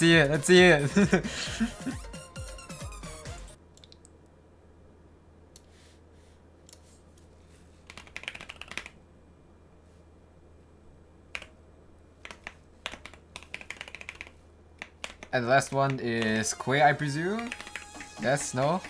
And the last one is Quay, I presume? Yes, no?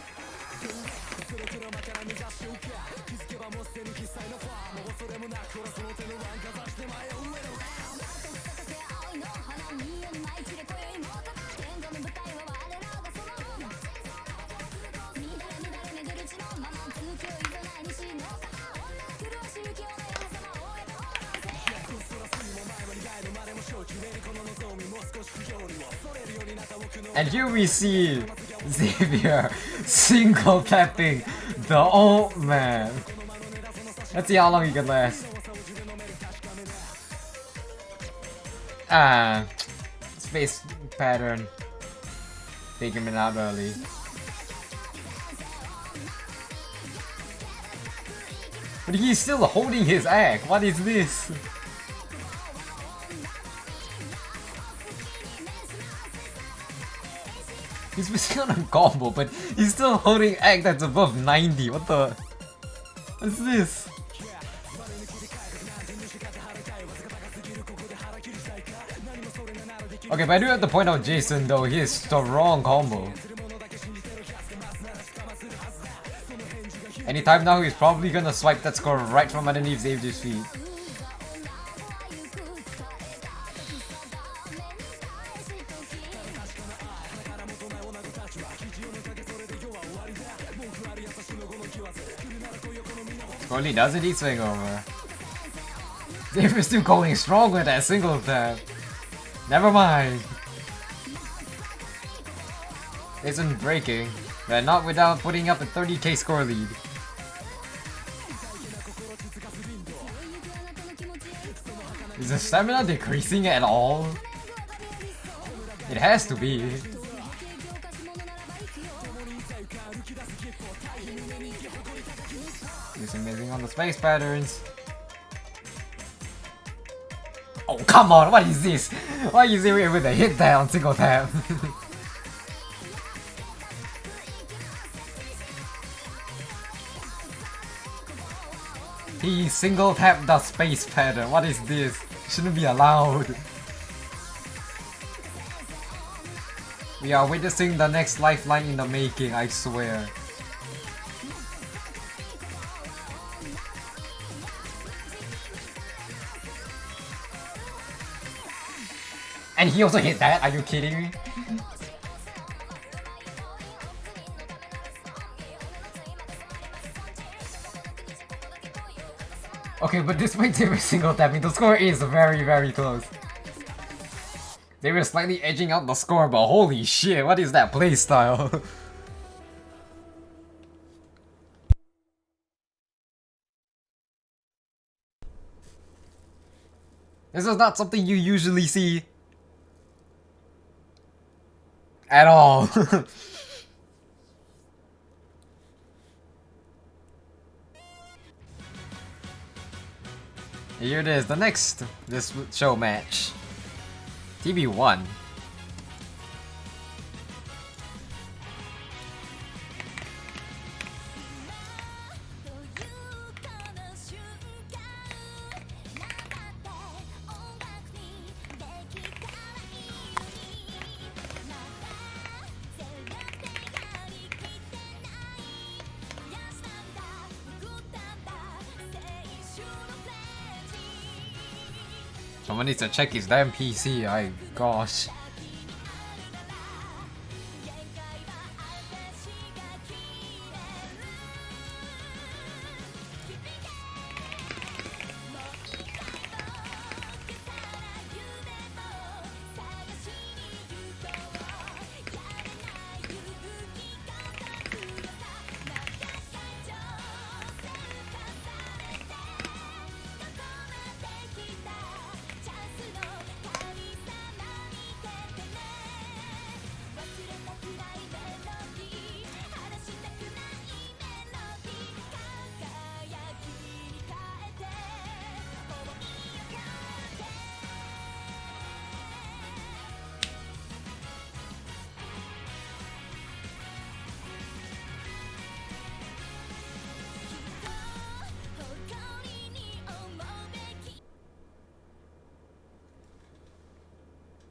And here we see Xavier single tapping the old man. Let's see how long he can last. Space pattern. Taking him out early. But he's still holding his egg. What is this? He's missing on a combo, but he's still holding egg that's above 90. What the? What's this? Okay, but I do have to point out Jason though, he is the wrong combo. Anytime now, he's probably gonna swipe that score right from underneath Xavier's feet. Only doesn't he swing over? Xavier's still going strong with that single tap. Never mind. Isn't breaking, but not without putting up a 30k score lead. Is the stamina decreasing at all? It has to be. He's amazing on the space patterns. Oh, come on, what is this? Why is he with a hit there on single tap? He single tapped the space pattern. What is this? Shouldn't be allowed. We are witnessing the next lifeline in the making, I swear. And he also hit that? Are you kidding me? Okay, but despite Xavier single tapping, the score is very, very close. They were slightly edging out the score, but holy shit, what is that playstyle? This is not something you usually see. At all. Here it is, the next this show match. TB1. Someone needs to check his damn PC, gosh.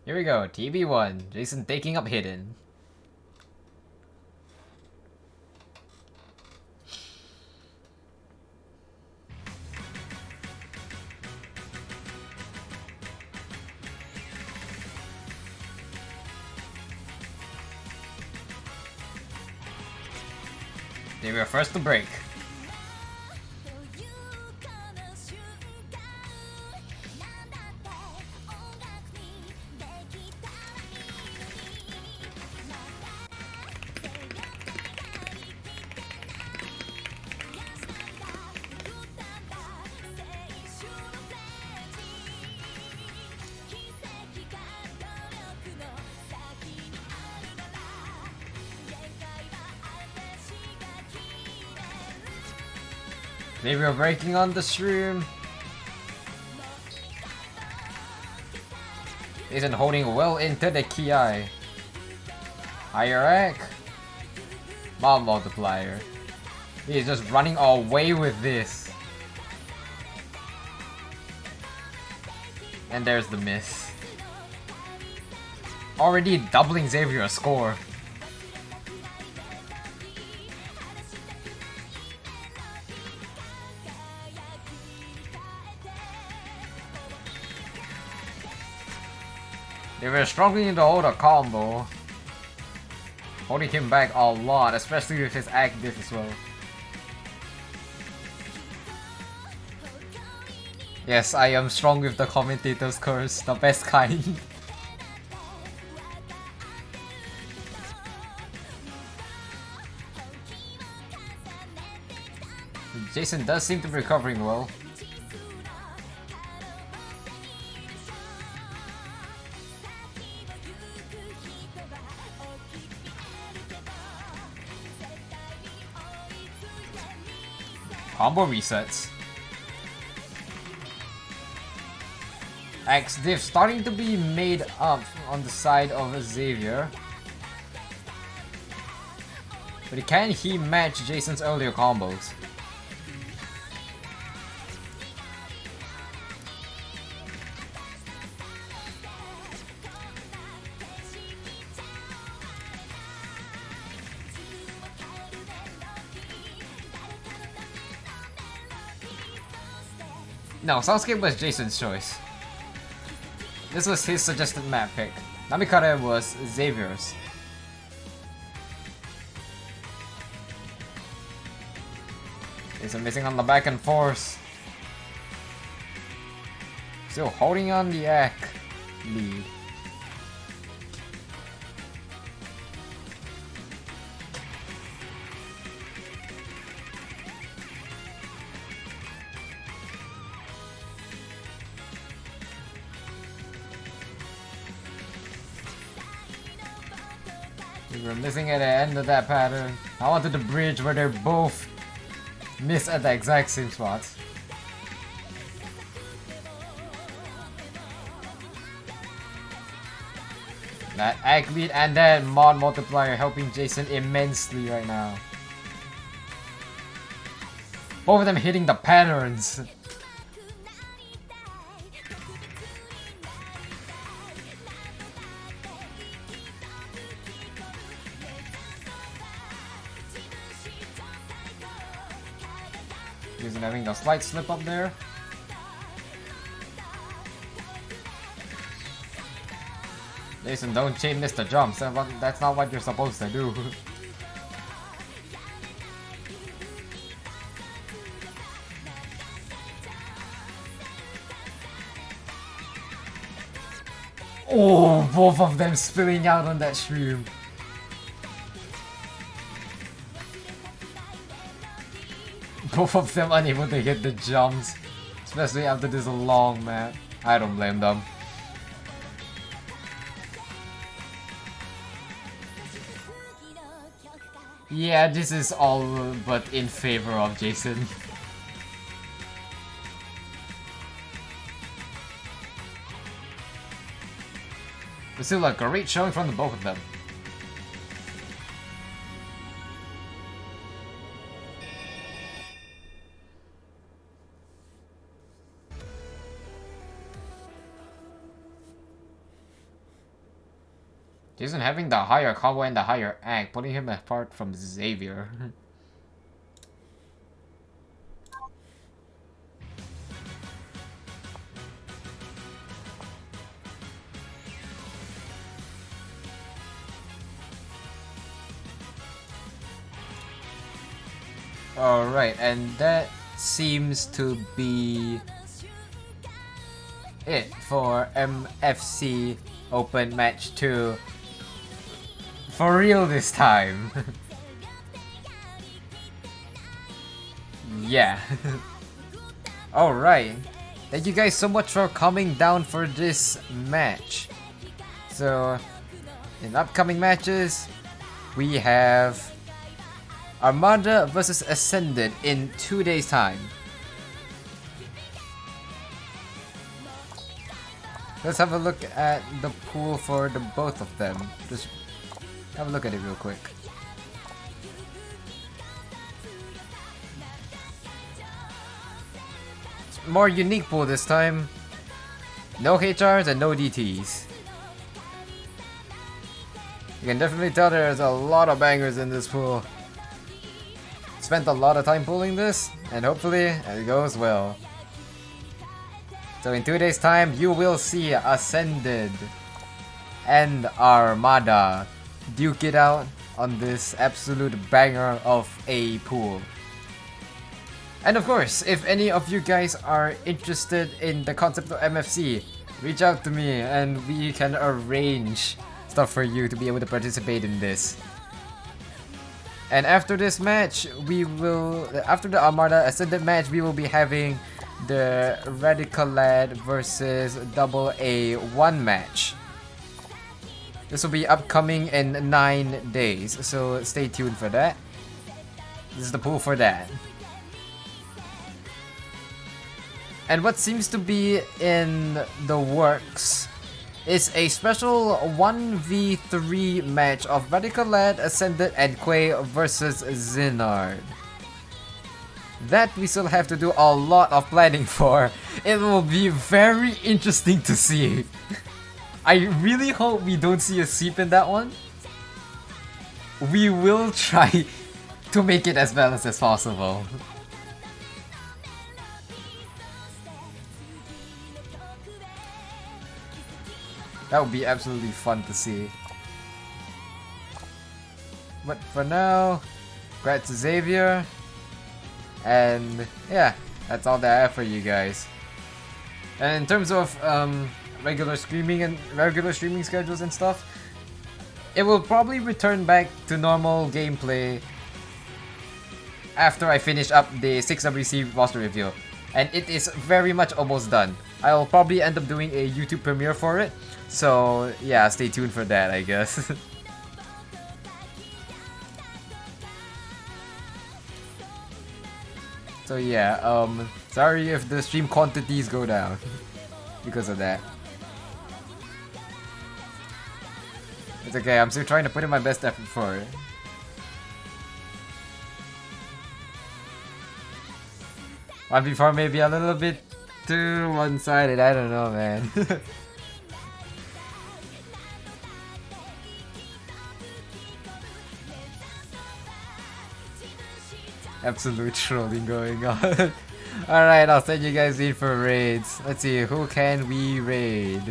Here we go, TB1, Jason taking up hidden. They were first to break. They were breaking on the stream. Isn't holding well into the Ki. Higher rank. Mob multiplier. He's just running away with this. And there's the miss. Already doubling Xavier's score. They were struggling to hold a combo. Holding him back a lot, especially with his active as well. Yes, I am strong with the commentator's curse, the best kind. Jason does seem to be recovering well. Combo resets. X diff starting to be made up on the side of Xavier. But can he match Jason's earlier combos? No, Soundscape was Jason's choice. This was his suggested map pick. Namikare was Xavier's. Jason missing on the back and forth. Still holding on the Ek lead. We were missing at the end of that pattern. I wanted the bridge where they're both miss at the exact same spots. That Ag lead and then mod multiplier helping Jason immensely right now. Both of them hitting the patterns. Jason having a slight slip up there. Jason, don't chain miss the jumps. That's not what you're supposed to do. Oh, both of them spilling out on that stream. Both of them unable to hit the jumps. Especially after this long map. I don't blame them. Yeah, this is all but in favor of Jason. But still a great showing from the both of them. Jason having the higher combo and the higher act, putting him apart from Xavier. Alright, and that seems to be it for MFC Open Match 2. For real this time. Yeah. Alright. Thank you guys so much for coming down for this match. So, in upcoming matches, we have Armada versus Ascended in 2 days' time. Let's have a look at the pool for the both of them. Just have a look at it real quick. It's a more unique pool this time. No HRs and no DTs. You can definitely tell there's a lot of bangers in this pool. Spent a lot of time pulling this, and hopefully it goes well. So in 2 days' time, you will see Ascended and Armada duke it out on this absolute banger of a pool. And of course, if any of you guys are interested in the concept of MFC, reach out to me and we can arrange stuff for you to be able to participate in this. And after this match, after the Armada Ascended match, we will be having the Radical Lad versus Double A1 match. This will be upcoming in 9 days, so stay tuned for that. This is the pool for that. And what seems to be in the works is a special 1v3 match of Radical Lad, Ascended, and Quay versus Zinard. That we still have to do a lot of planning for. It will be very interesting to see. I really hope we don't see a sweep in that one. We will try to make it as balanced as possible. That would be absolutely fun to see. But for now, congrats to Xavier. And yeah, that's all that I have for you guys. And in terms of regular streaming schedules and stuff, it will probably return back to normal gameplay after I finish up the 6WC roster review. And it is very much almost done. I'll probably end up doing a YouTube premiere for it. So yeah, stay tuned for that, I guess. So yeah, sorry if the stream quantities go down because of that. It's okay, I'm still trying to put in my best effort for it. One before maybe a little bit too one-sided, I don't know, man. Absolute trolling going on. Alright, I'll send you guys in for raids. Let's see, who can we raid?